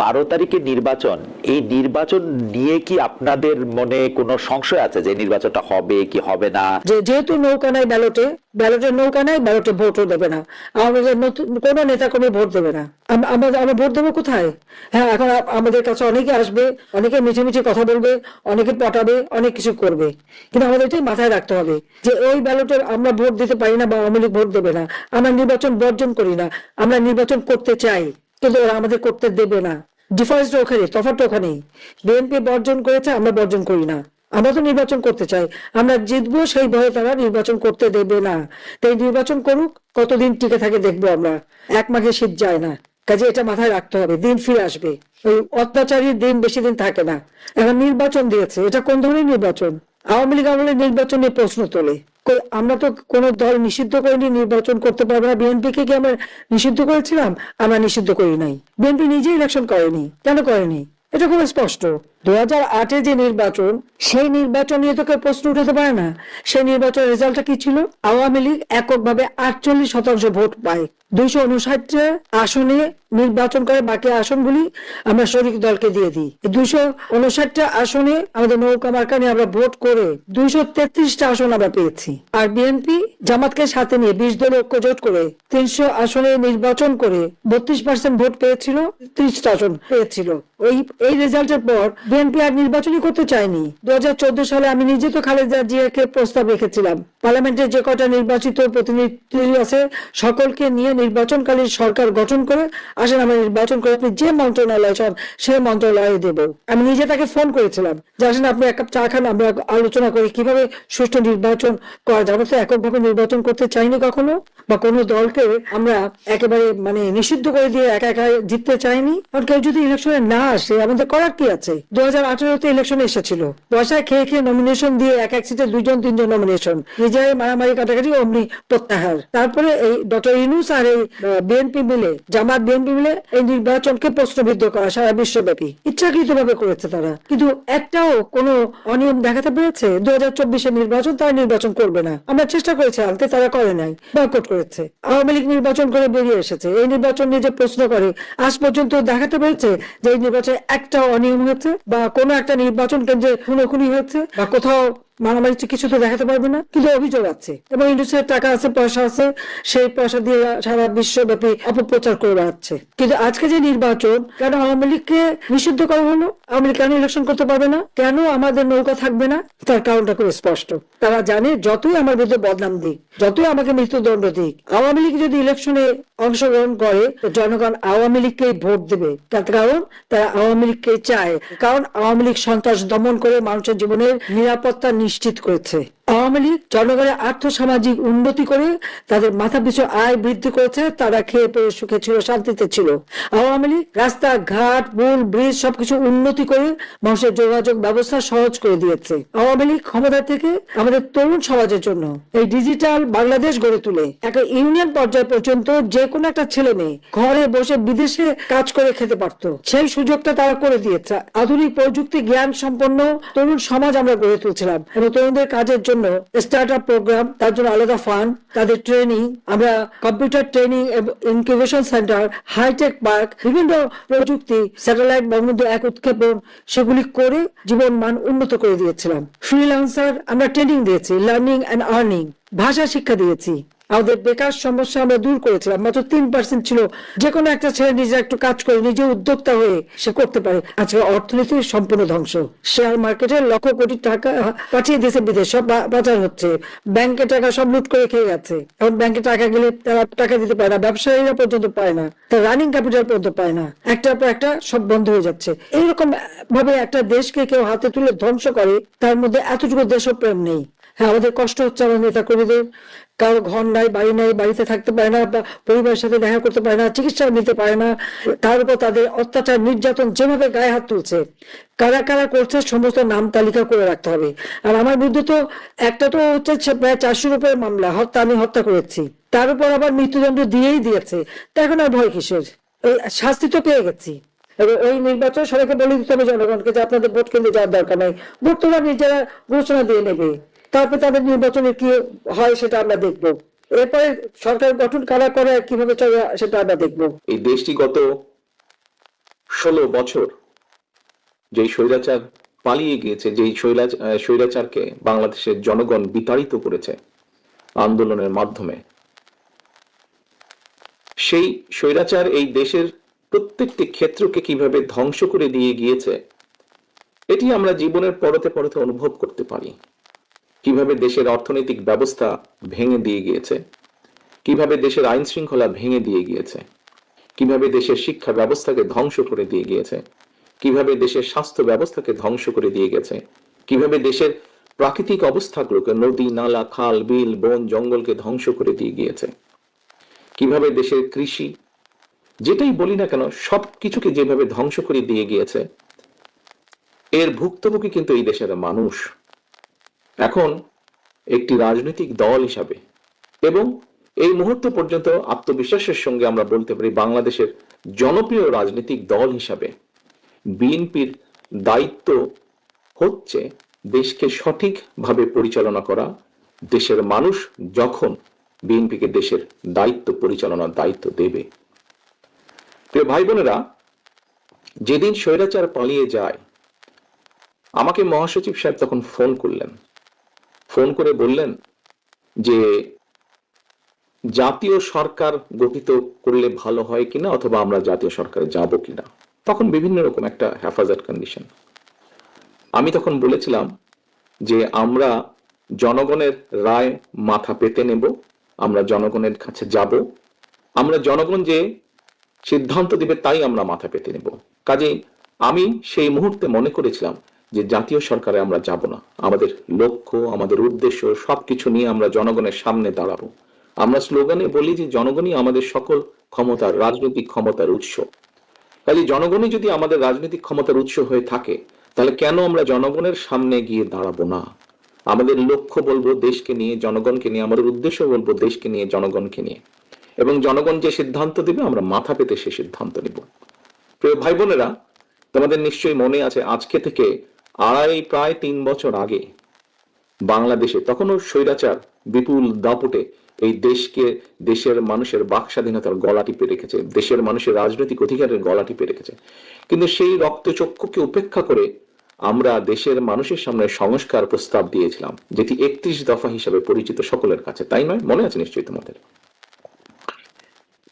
12 তারিখের নির্বাচন, এই নির্বাচন নিয়ে কি আপনাদের মনে কোনো সংশয় আছে যে নির্বাচনটা হবে কি হবে না? যেহেতু নৌকা নাই ব্যালটে, ব্যালটের নৌকা নাই, ব্যালটে ভোটও দেবে না আমাদের, কোনো নেতা কর্মী ভোট দেবে না। আমরা ভোট দেবো কোথায়? হ্যাঁ, এখন আমাদের কাছে অনেকে আসবে, অনেকে মিছে মিছে কথা বলবে, অনেকে পটাবে, অনেক কিছু করবে, কিন্তু আমাদের এটাই মাথায় রাখতে হবে যে ওই ব্যালটে আমরা ভোট দিতে পারি না বা আওয়ামী লীগ ভোট দেবে না। আমরা নির্বাচন বর্জন করি না, আমরা নির্বাচন করতে চাই, কিন্তু ওরা আমাদের করতে দেবে না। ডিফারেন্সটা ওখানে, তফাৎটা ওখানেই। বিএনপি বর্জন করেছে, আমরা বর্জন করি না। আমরা তো নির্বাচন করতে চাই, আমরা জিতবো, সেই ভয়ে তারা নির্বাচন করতে দেবে না। তাই নির্বাচন করুক, কতদিন টিকে থাকে দেখবো আমরা। 1 মাঘে শীত যায় না, কাজে এটা মাথায় রাখতে হবে। দিন ফিরে আসবে, ওই অত্যাচারীর দিন বেশি দিন থাকে না। এখন নির্বাচন দিয়েছে, এটা কোন ধরনের নির্বাচন? আওয়ামী লীগ আমলের নির্বাচন নিয়ে প্রশ্ন তোলে। আমরা তো কোন দল নিষিদ্ধ করিনি নির্বাচন করতে পারবে না। বিএনপি কে কি আমরা নিষিদ্ধ করেছিলাম? আমরা নিষিদ্ধ করি নাই। বিএনপি নিজে ইলেকশন করেনি, কেন করেনি? এটা খুব স্পষ্ট। 2008-এ যে নির্বাচন, সেই নির্বাচন নিয়ে তো কেউ প্রশ্ন উঠাতে পারে না। সেই নির্বাচনের রেজাল্টটা কি ছিল? আওয়ামী লীগ এককভাবে 48% ভোট পায়। 259 আসনে নির্বাচন করে, বাকি আসনগুলি আমরা শরিক দলকে দিয়ে দিই। 259 আসনে আমাদের নৌকা মার্কা নিয়ে আমরা ভোট করে 233টা আসন আমরা পেয়েছি। আর বিএনপি জামাতকে সাথে নিয়ে 20 দল ঐক্য জোট করে 300 আসনে নির্বাচন করে 32% ভোট পেয়েছিল, 30টা আসন পেয়েছিল। এই রেজাল্টের পর বিএনপি আর নির্বাচনই করতে চায়নি। 2014 সালে আমি নিজে তো খালেদা জিয়াকে প্রস্তাব রেখেছিলাম, পার্লামেন্টের যে কটা নির্বাচিত প্রতিনিধি আছে সকলকে নিয়ে নির্বাচনকালীন সরকার গঠন করে আসেন আমরা নির্বাচন করে আপনি যে মন্ত্রণালয় চান সে মন্ত্রণালয়ে দেব। আমি নিজে তাকে ফোন করেছিলাম যে আসেন আপনি 1 কাপ চা খান, আমরা আলোচনা করি কিভাবে সুষ্ঠু নির্বাচন করা যাবে। তো এককভাবে নির্বাচন করতে চাইনি কখনো, বা কোনো দলকে আমরা একেবারে নিষিদ্ধ করে দিয়ে একা একা জিততে চাইনি। কারণ কেউ যদি ইলেকশনে না আসে আমাদের করার কি আছে? 2018-তে ইলেকশনে এসেছিল, পয়সায় খেয়ে খেয়ে নমিনেশন দিয়ে এক সিটে 2-3 নমিনেশন, নিজের মারামারি কাটাকাটি, অমনি প্রত্যাহার। তারপরে এই ডক্টর ইউনূস আর এই বিএনপি মিলে, জামাত বিএনপি মিলে এই নির্বাচনকে প্রশ্নবিদ্ধ করা সারা বিশ্বব্যাপী ইচ্ছাকৃত ভাবে করেছে তারা। কিন্তু একটাও কোনো অনিয়ম দেখাতে পেরেছে? 2024-এর নির্বাচন তারা নির্বাচন করবে না, আমরা চেষ্টা করেছি আনতে, তারা করে নাই, বয়কট করেছে। আওয়ামী লীগ নির্বাচন করে বেরিয়ে এসেছে। এই নির্বাচন নিয়ে যে প্রশ্ন করে, আজ পর্যন্ত দেখাতে পেরেছে যে এই নির্বাচনে একটা অনিয়ম হয়েছে, বা কোনো একটা নির্বাচন কেন্দ্রে খুনোখুনি হয়েছে, বা কোথাও মারামারি, কিছু তো দেখাতে পারবে না। কিন্তু অভিযোগ আছে এবং ইন্ডাস্ট্রির টাকা আছে, পয়সা আছে, সেই পয়সা দিয়ে সারা বিশ্বব্যাপী অপপ্রচার করে বেড়াচ্ছে। কিন্তু আজকে যে নির্বাচন, কেন আওয়ামী লীগকে নিষিদ্ধ করা হলো? আওয়ামী লীগ কেন ইলেকশন করতে পারবে না? কেন আমাদের নৌকা থাকবে না? তার কারণটা খুব স্পষ্ট। তারা জানে যতই আমার বিরুদ্ধে বদনাম দিক, যতই আমাকে মৃত্যুদণ্ড দিক, আওয়ামী লীগ যদি ইলেকশনে অংশগ্রহণ করে জনগণ আওয়ামী লীগকে ভোট দেবে। তার কারণ তারা আওয়ামী লীগকে চায়, কারণ আওয়ামী লীগ সন্ত্রাস দমন করে মানুষের জীবনের নিরাপত্তা নিশ্চিত করেছে। আওয়ামী লীগ জনগণের আর্থসামাজিক উন্নতি করে তাদের মাথা পিছু আয় বৃদ্ধি করেছে, তারা খেয়ে পেয়ে সুখে ছিল, শান্তিতে ছিল। আওয়ামী লীগ রাস্তাঘাট, পুল, ব্রিজ সবকিছু উন্নতি করে মানুষের যোগাযোগ ব্যবস্থা সহজ করে দিয়েছে। আওয়ামী লীগ ক্ষমতা থেকে আমাদের তরুণ সমাজের জন্য এই ডিজিটাল বাংলাদেশ গড়ে তুলে একটা ইউনিয়ন পর্যায় পর্যন্ত যে কোনো একটা ছেলে মেয়ে ঘরে বসে বিদেশে কাজ করে খেতে পারতো, সেই সুযোগটা তারা করে দিয়েছে। আধুনিক প্রযুক্তি জ্ঞান সম্পন্ন তরুণ সমাজ আমরা গড়ে তুলছিলাম, এবং তরুণদের কাজের জন্য স্টার্ট আপ প্রোগ্রাম, তার জন্য আলাদা ফান্ড, তাদের ট্রেনিং, আমরা computer training, incubation centre, hitech park, বিভিন্ন প্রযুক্তি, স্যাটেলাইট বঙ্গবন্ধু 1 উৎক্ষেপণ, সেগুলি করে জীবন মান উন্নত করে দিয়েছিলাম। ফ্রিল্যান্সার আমরা ট্রেনিং দিয়েছি, লার্নিং এন্ড আর্নিং, ভাষা শিক্ষা দিয়েছি। আমাদের বেকার সমস্যা আমরা দূর করেছিলাম, মাত্র 3% ছিল। যে কোনো একটা ছেলে নিজে একটু কাজ করে নিজে উদ্যোক্তা হয়ে সে করতে পারে। আজকে অর্থনীতির সম্পূর্ণ ধ্বংস। শেয়ার মার্কেটে লক্ষ কোটি টাকা পাঠিয়ে দিয়েছে বিদেশ, সব পাচার হচ্ছে, ব্যাংকে টাকা সব লুট করে খেয়ে গেছে। এখন ব্যাংকে টাকা গেলে তারা টাকা দিতে পারে না, ব্যবসায়ীরা পর্যন্ত পায় না, তার রানিং ক্যাপিটাল পর্যন্ত পায় না, একটার পর একটা সব বন্ধ হয়ে যাচ্ছে। এইরকম ভাবে একটা দেশকে কেউ হাতে তুলে ধ্বংস করে, তার মধ্যে এতটুকু দেশপ্রেম নেই। হ্যাঁ, আমাদের কষ্ট হচ্ছে আমাদের নেতা কর্মীদের, কারো ঘর নাই, বাড়ি নাই, বাড়িতে থাকতে পারে না, বা পরিবারের সাথে দেখা করতে পারে না, চিকিৎসা নিতে পারে না। তার উপর তাদের অত্যাচার নির্যাতন যেভাবে গায়ে হাত তুলছে, কারা কারা করছে সমস্ত নাম তালিকা করে রাখতে হবে। আর আমার বিরুদ্ধে তো একটা তো হচ্ছে প্রায় 400-র উপরে মামলা, আমি হত্যা করেছি, তার উপর আবার মৃত্যুদণ্ড দিয়েই দিয়েছে। তা এখন আর ভয় কিসের? এই শাস্তি তো পেয়ে গেছি। ওই নির্বাচন সবাইকে বলে দিতে হবে জনগণকে যে আপনাদের ভোট কেন্দ্রে যাওয়ার দরকার নাই, ভোট তোমরা নিজেরা ঘোষণা দিয়ে নেবে, তারপর তাদের নির্বাচনে কি হয় সেটা আমরা দেখবো। এরপরে সরকার গঠন কারা করে কিভাবে চলে সেটা আমরা দেখবো। এই দেশটি গত 16 বছর যেই স্বৈরাচার পালিয়ে গিয়েছে, যেই স্বৈরাচারকে বাংলাদেশের জনগণ বিতাড়িত করেছে আন্দোলনের মাধ্যমে, সেই স্বৈরাচার এই দেশের প্রত্যেকটি ক্ষেত্রকে কিভাবে ধ্বংস করে দিয়ে গিয়েছে এটি আমরা জীবনের পরতে পরতে অনুভব করতে পারি। কিভাবে দেশের অর্থনৈতিক ব্যবস্থা ভেঙে দিয়ে গিয়েছে, কিভাবে দেশের আইন শৃঙ্খলা ভেঙে দিয়ে গিয়েছে, কিভাবে দেশের শিক্ষা ব্যবস্থাকে ধ্বংস করে দিয়ে গিয়েছে, কিভাবে দেশের স্বাস্থ্য ব্যবস্থাকে ধ্বংস করে দিয়ে গেছে, কিভাবে দেশের প্রাকৃতিক অবস্থাগুলোকে, নদী নালা খাল বিল বন জঙ্গলকে ধ্বংস করে দিয়ে গিয়েছে, কিভাবে দেশের কৃষি যেটাই বলি না কেন সবকিছুকে যেভাবে ধ্বংস করে দিয়ে গিয়েছে, এর ভুক্তভোগী কিন্তু এই দেশের মানুষ। এখন একটি রাজনৈতিক দল হিসাবে এবং এই মুহূর্ত পর্যন্ত আত্মবিশ্বাসের সঙ্গে আমরা বলতে পারি বাংলাদেশের জনপ্রিয় রাজনৈতিক দল হিসাবে বিএনপির দায়িত্ব হচ্ছে দেশকে সঠিকভাবে পরিচালনা করা। দেশের মানুষ যখন বিএনপিকে দেশের দায়িত্ব পরিচালনার দায়িত্ব দেবে। প্রিয় ভাই বোনেরা, যেদিন স্বৈরাচার পালিয়ে যায় আমাকে মহাসচিব সাহেব তখন ফোন করলেন, ফোন করে বললেন যে জাতীয় সরকার গঠিত করলে ভালো হয় কিনা, অথবা আমরা জাতীয় সরকারে যাব কিনা। তখন বিভিন্ন রকম একটা হেফাজত কন্ডিশন। আমি তখন বলেছিলাম যে আমরা জনগণের রায় মাথা পেতে নেব, আমরা জনগণের কাছে যাব, আমরা জনগণ যে সিদ্ধান্ত দিবে তাই আমরা মাথা পেতে নেব। কাজেই আমি সেই মুহূর্তে মনে করেছিলাম যে জাতীয় সরকারে আমরা যাব না, আমাদের লক্ষ্য আমাদের উদ্দেশ্য সবকিছু নিয়ে আমরা জনগণের সামনে দাঁড়াবো। আমরা স্লোগানে বলি যে জনগণই আমাদের সকল ক্ষমতার, রাজনৈতিক ক্ষমতার উৎস। কাজে জনগণই যদি আমাদের রাজনৈতিক ক্ষমতার উৎস হয়ে থাকে তাহলে কেন আমরা জনগণের সামনে গিয়ে দাঁড়াবো না? আমাদের লক্ষ্য বলবো দেশকে নিয়ে, জনগণকে নিয়ে, আমাদের উদ্দেশ্য বলবো দেশকে নিয়ে, জনগণকে নিয়ে, এবং জনগণ যে সিদ্ধান্ত দিবে আমরা মাথা পেতে সে সিদ্ধান্ত নিব। প্রিয় ভাই বোনেরা, তোমাদের নিশ্চয়ই মনে আছে আজকে থেকে প্রায় 3 বছর আগে বাংলাদেশে তখনও স্বৈরাচার বিপুল দাপটে এই দেশকে, দেশের মানুষের বাক স্বাধীনতার গলা টিপে রেখেছে, দেশের মানুষের রাজনৈতিক অধিকারের গলা টিপে রেখেছে। কিন্তু সেই রক্তচক্ষুকে উপেক্ষা করে আমরা দেশের মানুষের সামনে সংস্কার প্রস্তাব দিয়েছিলাম, যেটি 31 দফা হিসাবে পরিচিত সকলের কাছে, তাই নয়? মনে আছে নিশ্চয়ই তোমাদের।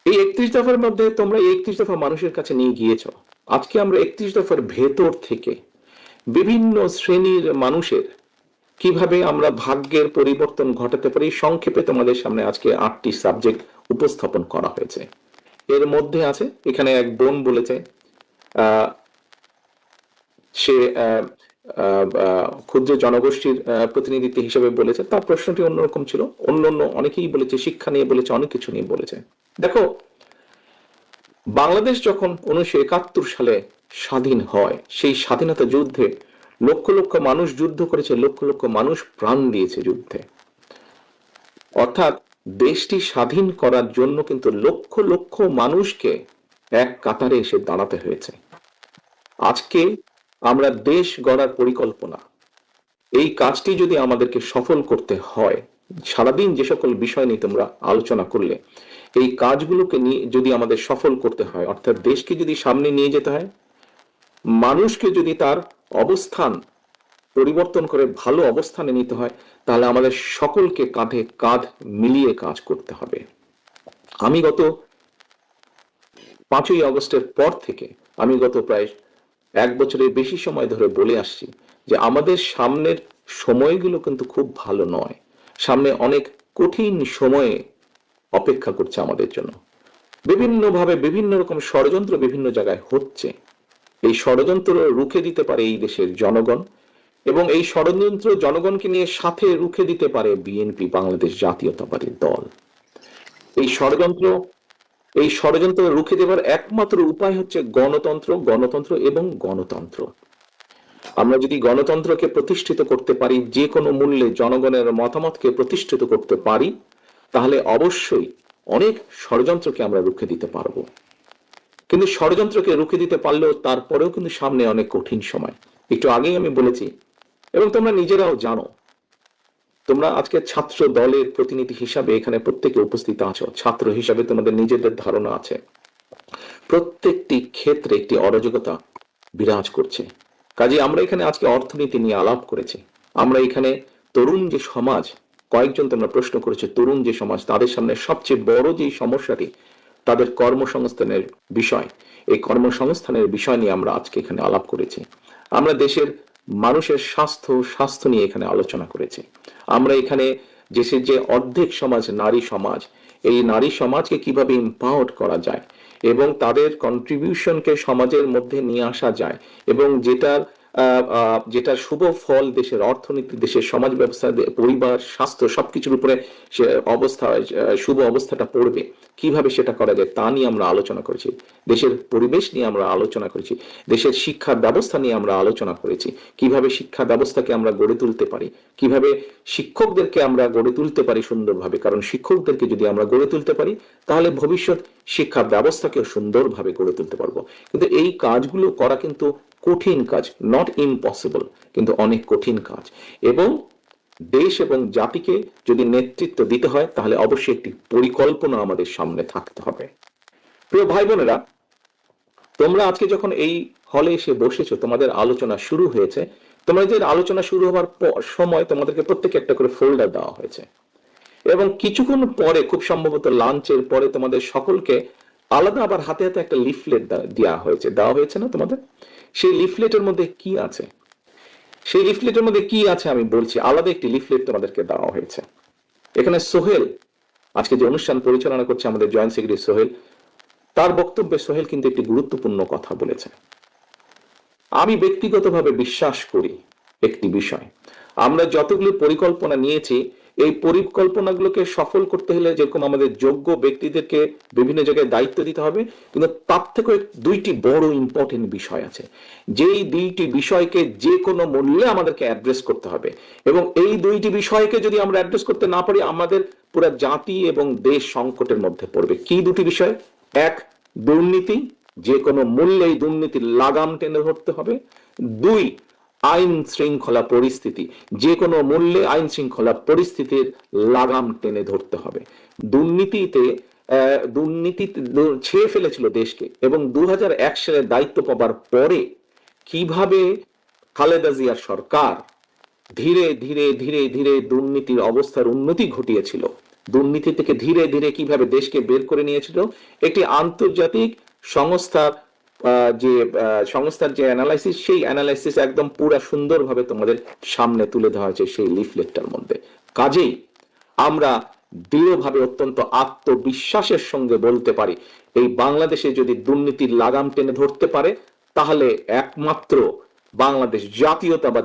এই 31 দফার মধ্যে তোমরা 31 দফা মানুষের কাছে নিয়ে গিয়েছ। আজকে আমরা 31 দফার ভেতর থেকে বিভিন্ন শ্রেণীর মানুষের কিভাবে আমরা ভাগ্যের পরিবর্তন ঘটাতে পারি সংক্ষেপে তোমাদের সামনে আজকে 8টি সাবজেক্ট উপস্থাপন করা হয়েছে। এর মধ্যে আছে, এখানে এক বোন বলেছে সে ক্ষুদ্র জনগোষ্ঠীর প্রতিনিধিত্ব হিসেবে বলেছে, তার প্রশ্নটি অন্যরকম ছিল। অন্য অনেকেই বলেছে, শিক্ষা নিয়ে বলেছে, অনেক কিছু নিয়ে বলেছে। দেখো, বাংলাদেশ যখন 1971 সালে স্বাধীন হয়, সেই স্বাধীনতা যুদ্ধে লক্ষ লক্ষ মানুষ যুদ্ধ করেছে, লক্ষ লক্ষ মানুষ প্রাণ দিয়েছে যুদ্ধে। অর্থাৎ দেশটি স্বাধীন করার জন্য কিন্তু লক্ষ লক্ষ মানুষকে এক কাতারে এসে দাঁড়াতে হয়েছে। আজকে আমরা দেশ গড়ার পরিকল্পনা, এই কাজটি যদি আমাদেরকে সফল করতে হয়, সারাদিন যে সকল বিষয় নিয়ে তোমরা আলোচনা করলে, এই কাজগুলোকে নিয়ে যদি আমাদের সফল করতে হয়, অর্থাৎ দেশকে যদি সামনে নিয়ে যেতে হয়, মানুষকে যদি তার অবস্থান পরিবর্তন করে ভালো অবস্থানে নিতে হয়, তাহলে আমাদের সকলকে কাঁধে কাঁধ মিলিয়ে কাজ করতে হবে। আমি গত 5ই আগস্টের পর থেকে আমি গত প্রায় 1 বছরের বেশি সময় ধরে বলে আসছি যে আমাদের সামনের সময়গুলো কিন্তু খুব ভালো নয়, সামনে অনেক কঠিন সময়ে অপেক্ষা করছে আমাদের জন্য। বিভিন্নভাবে বিভিন্ন রকম ষড়যন্ত্র বিভিন্ন জায়গায় হচ্ছে। এই ষড়যন্ত্র রুখে দিতে পারে এই দেশের জনগণ, এবং এই ষড়যন্ত্র জনগণকে নিয়ে সাথে রুখে দিতে পারে বিএনপি, বাংলাদেশ জাতীয়তাবাদী দল। এই ষড়যন্ত্র রুখে দেওয়ার একমাত্র উপায় হচ্ছে গণতন্ত্র, গণতন্ত্র এবং গণতন্ত্র। আমরা যদি গণতন্ত্রকে প্রতিষ্ঠিত করতে পারি, যে কোনো মূল্যে জনগণের মতামতকে প্রতিষ্ঠিত করতে পারি, তাহলে অবশ্যই অনেক ষড়যন্ত্রকে আমরা রুখে দিতে পারবো। কিন্তু ষড়যন্ত্রকে রুখে দিতে পারলেও তারপরেও কিন্তু সামনে অনেক কঠিন সময়। একটু আগেই আমি বলেছি, এবং তোমরা নিজেরাও জানো, তোমরা আজকে ছাত্র দলের প্রতিনিধি হিসাবে এখানে প্রত্যেকে উপস্থিত আছো, ছাত্র হিসাবে তোমাদের নিজেদের ধারণা আছে। প্রত্যেকটি ক্ষেত্রে একটি অরাজকতা বিরাজ করছে। কাজে আমরা এখানে আজকে অর্থনীতি নিয়ে আলাপ করেছি, আমরা এখানে তরুণ যে সমাজ, কয়েকজন তোমরা প্রশ্ন করেছে, তরুণ যে সমাজ তাদের সামনে সবচেয়ে বড় যে সমস্যাটি তাদের কর্মসংস্থানের বিষয়, এই কর্মসংস্থানের বিষয় নিয়ে আমরা আজকে এখানে আলাপ করেছি। আমরা দেশের মানুষের স্বাস্থ্য নিয়ে এখানে আলোচনা করেছি। আমরা এখানে দেশের যে অর্ধেক সমাজ নারী সমাজ, এই নারী সমাজকে কিভাবে এম্পাওয়ার করা যায় এবং তাদের কন্ট্রিবিউশনকে সমাজের মধ্যে নিয়ে আসা যায় এবং যেটা শুভ ফল দেশের অর্থনীতি, দেশের সমাজ ব্যবস্থা, পরিবার, স্বাস্থ্য সবকিছুর উপরে সে শুভ অবস্থাটা পড়বে, কিভাবে সেটা করা যায় তা নিয়ে আমরা আলোচনা করেছি। দেশের পরিবেশ নিয়ে আমরা আলোচনা করেছি, দেশের শিক্ষা ব্যবস্থা নিয়ে আমরা আলোচনা করেছি, কিভাবে শিক্ষা ব্যবস্থাকে আমরা গড়ে তুলতে পারি, কিভাবে শিক্ষকদেরকে আমরা গড়ে তুলতে পারি সুন্দরভাবে, কারণ শিক্ষকদেরকে যদি আমরা গড়ে তুলতে পারি তাহলে ভবিষ্যৎ শিক্ষা ব্যবস্থাকেও সুন্দরভাবে গড়ে তুলতে পারবো। কিন্তু এই কাজগুলো করা কিন্তু কঠিন কাজ, নট ইম্পসিবল, কিন্তু অনেক কঠিন কাজ। এবং দেশ এবং জাতিকে যদি নেতৃত্ব দিতে হয় তাহলে অবশ্যই একটি পরিকল্পনা আমাদের সামনে থাকতে হবে। প্রিয় ভাই বোনেরা, তোমরা আজকে যখন এই হলে এসে বসেছো, তোমাদের আলোচনা শুরু হয়েছে, তোমাদের আলোচনা শুরু হওয়ার সময় তোমাদেরকে প্রত্যেকে একটা করে ফোল্ডার দেওয়া হয়েছে এবং কিছুক্ষণ পরে, খুব সম্ভবত লাঞ্চের পরে, তোমাদের সকলকে আলাদা আবার হাতে হাতে একটা লিফলেট দেওয়া হয়েছে না তোমাদের? সেই লিফলেটের মধ্যে কি আছে? সেই লিফলেটের মধ্যে কি আছে আমি বলছি। আলাদা একটি লিফলেট তোমাদেরকে দেওয়া হয়েছে। এখানে সোহেল আজকে যে অনুষ্ঠান পরিচালনা করছে, আমাদের জয়েন্ট সেক্রেটারি সোহেল, তার বক্তব্যে সোহেল কিন্তু একটি গুরুত্বপূর্ণ কথা বলেছে। আমি ব্যক্তিগতভাবে বিশ্বাস করি একটি বিষয়, আমরা যতগুলো পরিকল্পনা নিয়েছি, এই পরিকল্পনাগুলোকে সফল করতে হলে যেরকম আমাদের যোগ্য ব্যক্তিদেরকে বিভিন্ন জায়গায় দায়িত্ব দিতে হবে, কিন্তু তার থেকে দুইটি বড় ইম্পর্টেন্ট বিষয় আছে, যেই দুইটি বিষয়কে যে কোনো মূল্যে আমাদেরকে অ্যাড্রেস করতে হবে। এবং এই দুইটি বিষয়কে যদি আমরা অ্যাড্রেস করতে না পারি, আমাদের পুরো জাতি এবং দেশ সংকটের মধ্যে পড়বে। কি দুটি বিষয়? এক, দুর্নীতি, যে কোনো মূল্যে এই দুর্নীতির লাগাম টেনে ধরতে হবে। দুই, আইন শৃঙ্খলা পরিস্থিতি, যে কোনো মূল্যে আইন শৃঙ্খলা পরিস্থিতির লাগাম টেনে ধরতে হবে। দুর্নীতি ছেয়ে ফেলেছিল দেশকে এবং 2001 সালে দায়িত্ব পাবার পরে কিভাবে খালেদা জিয়ার সরকার ধীরে ধীরে ধীরে ধীরে দুর্নীতির অবস্থার উন্নতি ঘটিয়েছিল, দুর্নীতি থেকে ধীরে ধীরে কিভাবে দেশকে বের করে নিয়েছিল, একটি আন্তর্জাতিক সংস্থার যে অ্যানালাইসিস, সেই অ্যানালাইসিস একদম পুরা সুন্দরভাবে তোমাদের সামনে তুলে দেওয়া হয়েছে সেই লিফলেটটার মধ্যে। কাজেই আমরা দৃঢ়ভাবে, অত্যন্ত আত্মবিশ্বাসের সঙ্গে বলতে পারি, এই বাংলাদেশে যদি দুর্নীতির লাগাম টেনে ধরতে পারে তাহলে একমাত্র বাংলাদেশ জাতীয়তাবাদী